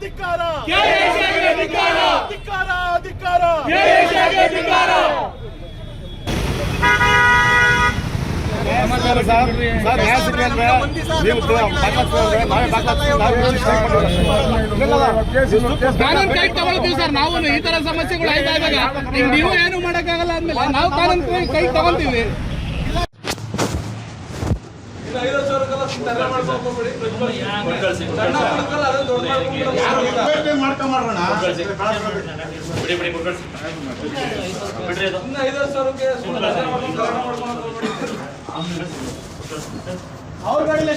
ಧಿಕ್ಕಾರ ನಮಸ್ಕಾರ ಸರ್. ನ್ಯಾಯ ಸಿಕ್ಕಿ ಅಂದ್ರೆ ನೀವು ಕಾನೂನು ಕೈ ತಗೊಳ್ತೀವಿ ಸರ್. ನಾವು ಈ ತರ ಸಮಸ್ಯೆಗಳು ಆಯ್ತಾ ಇದ್ದಾಗ ನೀವು ಏನು ಮಾಡಕ್ಕಾಗಲ್ಲ ಅಂದ್ಮೇಲೆ ನಾವು ಕಾನೂನು ಕೈ ತಗೊಂತೀವಿ. ಅವ್ರ ಗಾಡಿಯಲ್ಲಿ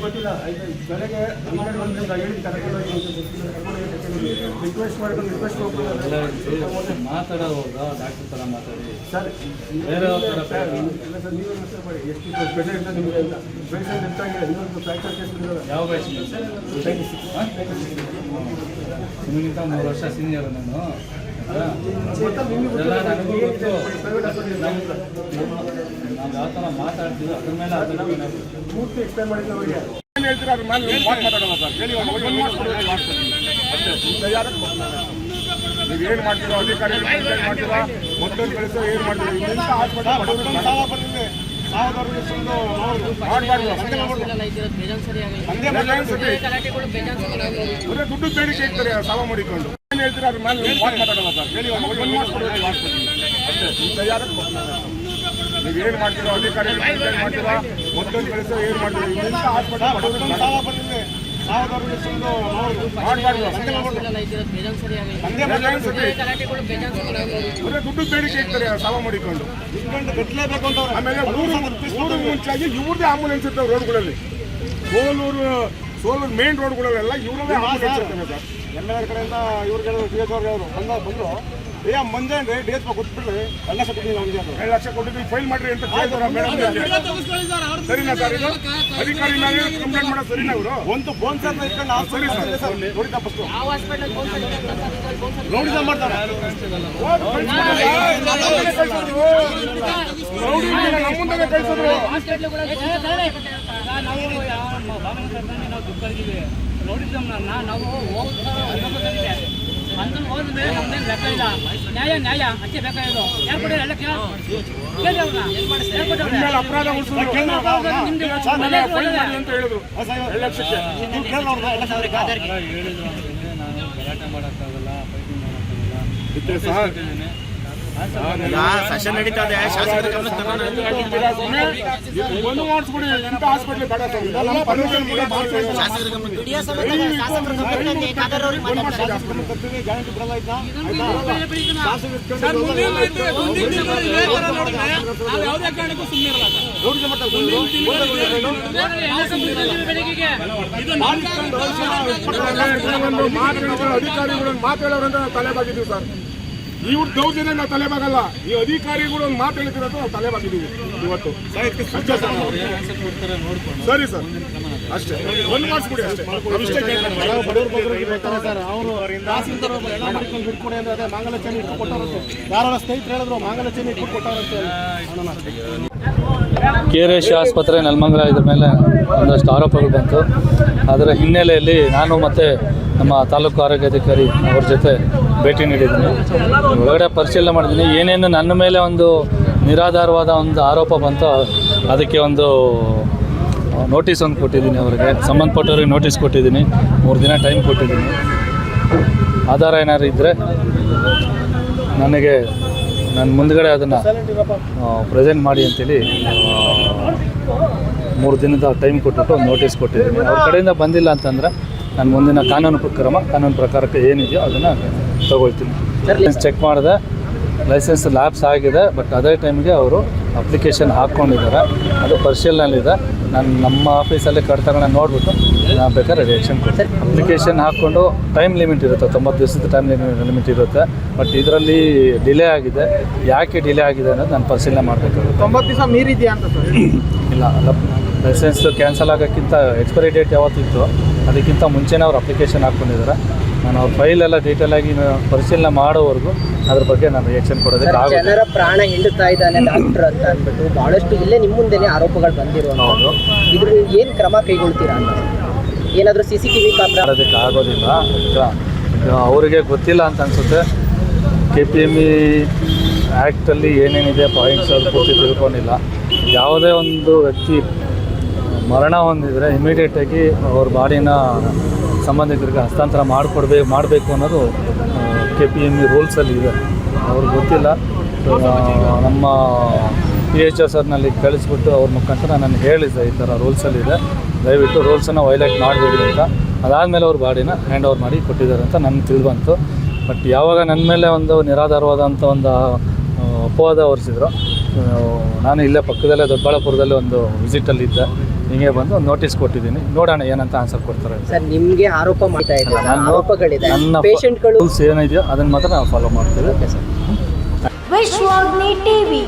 ಗೊತ್ತಿಲ್ಲ. ಬೆಳಗ್ಗೆ ರಿಕ್ವೆಸ್ಟ್ ಮಾಡ್ಕೊಂಡು ಮಾತಾಡೋವಾಗ ಡಾಕ್ಟರ್ ತರ ಮಾತಾಡಿ ಸರ್. ಬೇರೆ ನೀವು ಮಾಡಿ ಎಷ್ಟು ಪೇಷಂಟ್ ನಿಮಗೆ ಪೇಷಂಟ್ ಎಂತಾಗಿದೆ ಇನ್ನೊಂದು ಫ್ರ್ಯಾಕ್ಚರ್ ಕೇಸ್ ಯಾವ ವಯಸ್ಸು ನಿಮಗಿಂತ 3 ವರ್ಷ ಸೀನಿಯರ್ ನಾನು. ಎಲ್ಲ ನನಗೂ ಗೊತ್ತು. ನಾವು ಯಾವ ಥರ ಮಾತಾಡ್ತೀವಿ ಅದ್ರ ಮೇಲೆ ಪೂರ್ತಿ ಎಕ್ಸ್ಪ್ಲೈನ್ ಮಾಡಿದ್ರೆ ಅವರಿಗೆ ಏನು ಹೇಳ್ತೀರಾ ಅದ್ರ ಮೇಲೆ ಮಾತಾಡೋಣ ಸರ್. ಹೇಳಿ ನೀವು ಏನು ಮಾಡ್ತೀರೋ ಅಧಿಕಾರಿಗಳು ಮಾಡ್ತೀರಾ ಮತ್ತೊಂದು ಕೆಲಸ ಏನು ಮಾಡ್ತೀರಾ ಇಂಥ ಹಾಸ್ಪಿಟಲ್ ದುಡ್ಡು ಬೇಡಿಕೆ ಇರ್ತಾರೆ ಸಾವ ಮಾಡಿಕೊಂಡು ಏನು ಹೇಳ್ತೀರಾ ಅದ್ರ ಮೇಲೆ ಮಾತಾಡೋಣ ಸರ್. ಹೇಳಿ ನೀವು ಏನು ಮಾಡ್ತೀರೋ ಅಧಿಕಾರಿಗಳು ಮಾಡ್ತೀರಾ ಮತ್ತೊಂದು ಕೆಲಸ ಏನು ಮಾಡ್ತೀರಾ ಇಂಥ ಹಾಸ್ಪಿಟಲ್ ದುಡ್ಡು ಬೇಡಿಕೆ ಇರ್ತಾರೆ ಸಾವ ಮಾಡಿಕೊಂಡು ಆಮೇಲೆ ಊರು ಮುಂಚಾಗಿ ಇವ್ರದೇ ಆಂಬುಲೆನ್ಸ್ ಇರ್ತಾವೆ ರೋಡ್ಗಳಲ್ಲಿ. ಸೋಲೂರು ಮೇನ್ ರೋಡ್ಗಳಲ್ಲೆಲ್ಲ ಇವ್ರದೇ ಆಂಬುಲೆನ್ಸ್ ಇರ್ತವೆ ಸರ್. ಎಲ್ಲ ಕಡೆಯಿಂದ ಇವ್ರಿಗೆ ಬಂದರು ಮುಂಜಾನೆ ಡಿ.ಎಸ್. ಕೊಟ್ಬಿಟ್ರೆ 2 ಲಕ್ಷ ಕೊಟ್ಟಿದ್ದೀವಿ. ನಮಗೆ 2 ಲಕ್ಷ ಕೊಟ್ಟಿದ್ದೀವಿ ಫೈಲ್ ಮಾಡ್ರಿ ಅಂತ ಸರಿನಾ ಸರ್? ಇದು ಅಧಿಕಾರಿ ಮೇಲೆ ಕಂಪ್ಲೇಂಟ್ ಮಾಡೋದು ಸರಿನಾ? ಅವರು ಒಂದು ಬೋನ್ ಸರ್ ಇಟ್ಕೊಂಡು ನಾವು ಸರಿ ಸರ್ ನೋಡಿ ತಪ್ಪಿಸ್ತು ನೋಡಿ ಸರ್ ಮಾಡ್ತಾರೆ. ನಮ್ಮ ಮುಂದೆ ಕಳಿಸಿದ್ರು ನೋಡಿದ್ದಮ್ಮನ್ನ ನಾವು ಹೋಗ್ತಿದ್ದೀವಿ ಅಂತ ಹೋದ್ಮೇಲೆ ನಮ್ದೇನು ಲೆಕ್ಕ ಇಲ್ಲ. ನ್ಯಾಯ ಅಷ್ಟೇ ಬೇಕಾಗಿದ್ದು. ಯಾರು ಕೊಟ್ಟಿಲ್ಲ ಎಲ್ಲ ಅಪರಾಧ ಅಂತ ಹೇಳಿದ್ರು. 2 ಲಕ್ಷಕ್ಕೆ ಗಲಾಟೆ ಮಾಡೋಕ್ಕಾಗಲ್ಲ, ಸೆಷನ್ ನಡೀತಾ ಇದೆ. ಶಾಸಕರ ಗಮನಕ್ಕೆ ಒಂದು ಮಾಡಿಸ್ಬಿಡಿ. ಇಂಥ ಹಾಸ್ಪಿಟ್ಲ್ ಬೇಡ ಸರ್. ಶಾಸಕರ ಗಮನಕ್ಕೆ ಗ್ಯಾರಂಟಿ ಬರಲ್ಲ. ಯಾವುದೇ ಕಾರಣಕ್ಕೂ ಸುಮ್ಮನೆ ಅಧಿಕಾರಿಗಳು ಮಾತಾಡೋರಂತ ನಾವು ತಲೆಬಾಗಿದ್ದೀವಿ ಸರ್. ಇವ್ರ ದೌರ್ಜನ್ಯ ನಾವು ತಲೆಬಾಗಲ್ಲ. ಈ ಅಧಿಕಾರಿಗಳು ಒಂದು ಮಾತು ಹೇಳ್ತಿರೋದು ನಾವು ತಲೆಬಾಗಿದ್ದೀವಿ ಇವತ್ತು. ಸರಿ ಸರ್ ಅಷ್ಟೇ ಒಂದು ಮಾಡಿಸ್ಬಿಡಿ ಅಷ್ಟೇ. ಯಾರ ಸ್ನೇಹಿತರು ಹೇಳಿದ್ರು ಮಾಂಗಲ್ಯ ಇಟ್ಟು ಕೊಟ್ಟವರಂತೆ. KRS ಆಸ್ಪತ್ರೆ ನೆಲಮಂಗಲ ಇದ್ರ ಮೇಲೆ ಒಂದಷ್ಟು ಆರೋಪಗಳು ಬಂತು. ಅದರ ಹಿನ್ನೆಲೆಯಲ್ಲಿ ನಾನು ಮತ್ತು ನಮ್ಮ ತಾಲೂಕು ಆರೋಗ್ಯಾಧಿಕಾರಿ ಅವ್ರ ಜೊತೆ ಭೇಟಿ ನೀಡಿದ್ದೀನಿ. ಒಳಗಡೆ ಪರಿಶೀಲನೆ ಮಾಡಿದ್ದೀನಿ. ಏನೇನು ನನ್ನ ಮೇಲೆ ಒಂದು ನಿರಾಧಾರವಾದ ಒಂದು ಆರೋಪ ಬಂತು ಅದಕ್ಕೆ ಒಂದು ನೋಟಿಸ್ ಒಂದು ಕೊಟ್ಟಿದ್ದೀನಿ ಅವರಿಗೆ, ಸಂಬಂಧಪಟ್ಟವ್ರಿಗೆ ನೋಟಿಸ್ ಕೊಟ್ಟಿದ್ದೀನಿ, 3 ದಿನ ಟೈಮ್ ಕೊಟ್ಟಿದ್ದೀನಿ. ಆಧಾರ ಏನಾದ್ರು ಇದ್ದರೆ ನನಗೆ ನನ್ನ ಮುಂದ್ಗಡೆ ಅದನ್ನು ಪ್ರೆಸೆಂಟ್ ಮಾಡಿ ಅಂತೇಳಿ 3 ದಿನದ ಟೈಮ್ ಕೊಟ್ಬಿಟ್ಟು ಒಂದು ನೋಟಿಸ್ ಕೊಟ್ಟಿದ್ದೀನಿ. ಅವ್ರ ಕಡೆಯಿಂದ ಬಂದಿಲ್ಲ ಅಂತಂದರೆ ನಾನು ಮುಂದಿನ ಕಾನೂನು ಪ್ರಕಾರಕ್ಕೆ ಏನಿದೆಯೋ ಅದನ್ನು ತೊಗೊಳ್ತೀನಿ. ಚೆಕ್ ಮಾಡಿದೆ, ಲೈಸೆನ್ಸ್ ಲ್ಯಾಪ್ಸ್ ಆಗಿದೆ, ಬಟ್ ಅದೇ ಟೈಮ್ಗೆ ಅವರು ಅಪ್ಲಿಕೇಶನ್ ಹಾಕ್ಕೊಂಡಿದ್ದಾರೆ, ಅದು ಪರಿಶೀಲನೆಯಲ್ಲಿದೆ. ನಾನು ನಮ್ಮ ಆಫೀಸಲ್ಲೇ ಕಡ್ತಗಳನ್ನ ನೋಡಿಬಿಟ್ಟು ನಾನು ಬೇಕಾದ್ರೆ ರಿಯಾಕ್ಷನ್ ಕೊಡ್ತೀನಿ. ಅಪ್ಲಿಕೇಶನ್ ಹಾಕ್ಕೊಂಡು ಟೈಮ್ ಲಿಮಿಟ್ ಇರುತ್ತೆ, 90 ದಿವಸದ ಟೈಮ್ ಲಿಮಿಟ್ ಇರುತ್ತೆ. ಬಟ್ ಇದರಲ್ಲಿ ಡಿಲೇ ಆಗಿದೆ. ಯಾಕೆ ಡಿಲೇ ಆಗಿದೆ ಅನ್ನೋದು ನಾನು ಪರಿಶೀಲನೆ ಮಾಡಬೇಕಾಗುತ್ತೆ. 90 ದಿವಸ ಮೀರಿದೆಯಾ ಅಂತ ಸರ್? ಇಲ್ಲ, ಲೈಸೆನ್ಸ್ ಕ್ಯಾನ್ಸಲ್ ಆಗೋಕ್ಕಿಂತ ಎಕ್ಸ್ಪೈರಿ ಡೇಟ್ ಯಾವತ್ತಿತ್ತು ಅದಕ್ಕಿಂತ ಮುಂಚೆನೇ ಅವ್ರು ಅಪ್ಲಿಕೇಶನ್ ಹಾಕ್ಕೊಂಡಿದ್ದಾರೆ. ನಾನು ಅವ್ರ ಫೈಲೆಲ್ಲ ಡೀಟೇಲಾಗಿ ಪರಿಶೀಲನೆ ಮಾಡೋವರೆಗೂ ಅದ್ರ ಬಗ್ಗೆ ನಾನು ರಿಯಾಕ್ಷನ್ ಕೊಡೋದಕ್ಕೆ ಆಗೋದು. ಜನರ ಪ್ರಾಣ ಹಿಂಡುತ್ತಾ ಇದ್ದಾನೆ ಡಾಕ್ಟರ್ ಅಂತ ಅಂದ್ಬಿಟ್ಟು ಭಾಳಷ್ಟು ಇಲ್ಲೇ ನಿಮ್ಮ ಮುಂದೆನೇ ಆರೋಪಗಳು ಬಂದಿರುವಂಥದ್ದು. ಇದ್ರ ಏನು ಕ್ರಮ ಕೈಗೊಳ್ತೀರಾ ಅಂತ? ಏನಾದರೂ CCTV ಕ್ಯಾಮ್ರಾ ಮಾಡೋದಕ್ಕೆ ಆಗೋದಿಲ್ಲ. ಈಗ ಅವರಿಗೆ ಗೊತ್ತಿಲ್ಲ ಅಂತ ಅನಿಸುತ್ತೆ. KPME ಆ್ಯಕ್ಟಲ್ಲಿ ಏನೇನಿದೆ ಪಾಯಿಂಟ್ಸ್ ಅದು ಪೂರ್ತಿ ತಿಳ್ಕೊಂಡಿಲ್ಲ. ಯಾವುದೇ ಒಂದು ವ್ಯಕ್ತಿ ಮರಣ ಹೊಂದಿದರೆ ಇಮಿಡಿಯೇಟಾಗಿ ಅವ್ರ ಬಾಡಿನ ಸಂಬಂಧಿಕರಿಗೆ ಹಸ್ತಾಂತರ ಮಾಡಬೇಕು ಅನ್ನೋದು KPME ರೂಲ್ಸಲ್ಲಿ ಇದೆ. ಅವ್ರಿಗೆ ಗೊತ್ತಿಲ್ಲ. ನಮ್ಮ PHO ಸರ್ನಲ್ಲಿ ಕಳಿಸ್ಬಿಟ್ಟು ಅವ್ರ ಮುಖಾಂತರ ನಾನು ಹೇಳಿದ್ದೆ, ಈ ಥರ ರೂಲ್ಸಲ್ಲಿದೆ, ದಯವಿಟ್ಟು ರೂಲ್ಸನ್ನು ವೈಲೇಟ್ ಮಾಡಬೇಡಿ ಅಂತ. ಅದಾದಮೇಲೆ ಅವ್ರ ಬಾಡಿನ ಹ್ಯಾಂಡ್ ಓವರ್ ಮಾಡಿ ಕೊಟ್ಟಿದ್ದಾರೆ ಅಂತ ನನಗೆ ತಿಳಿದುಬಂತು. ಬಟ್ ಯಾವಾಗ ನನ್ನ ಮೇಲೆ ಒಂದು ನಿರಾಧಾರವಾದಂಥ ಒಂದು ಅಪವಾದ ಹೊರಿಸಿದ್ರು, ನಾನು ಇಲ್ಲೇ ಪಕ್ಕದಲ್ಲೇ ದೊಡ್ಡಬಳ್ಳಾಪುರದಲ್ಲಿ ಒಂದು ವಿಸಿಟಲ್ಲಿದ್ದೆ. ಹಿಂಗೆ ಬಂದು ಒಂದು ನೋಟಿಸ್ ಕೊಟ್ಟಿದ್ದೀನಿ, ನೋಡೋಣ ಏನಂತ ಆನ್ಸರ್ ಕೊಡ್ತಾರೆ. ಸರ್, ನಿಮಗೆ ಆರೋಪ ಮಾಡ್ತಾ ಇದ್ದಾರೆ, ಆರೋಪಗಳಿದೆ, ನನ್ನ ಪೇಷಂಟ್ಗಳು ರೂಲ್ಸ್ ಏನಿದೆಯೋ ಅದನ್ನು ಮಾತ್ರ ನಾವು ಫಾಲೋ ಮಾಡ್ತೀವಿ. ವಿಶ್ವಾಗ್ನಿ ಟಿವಿ,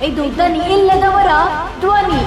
ಇದು ದನಿ ಇಲ್ಲದವರ ಧ್ವನಿ.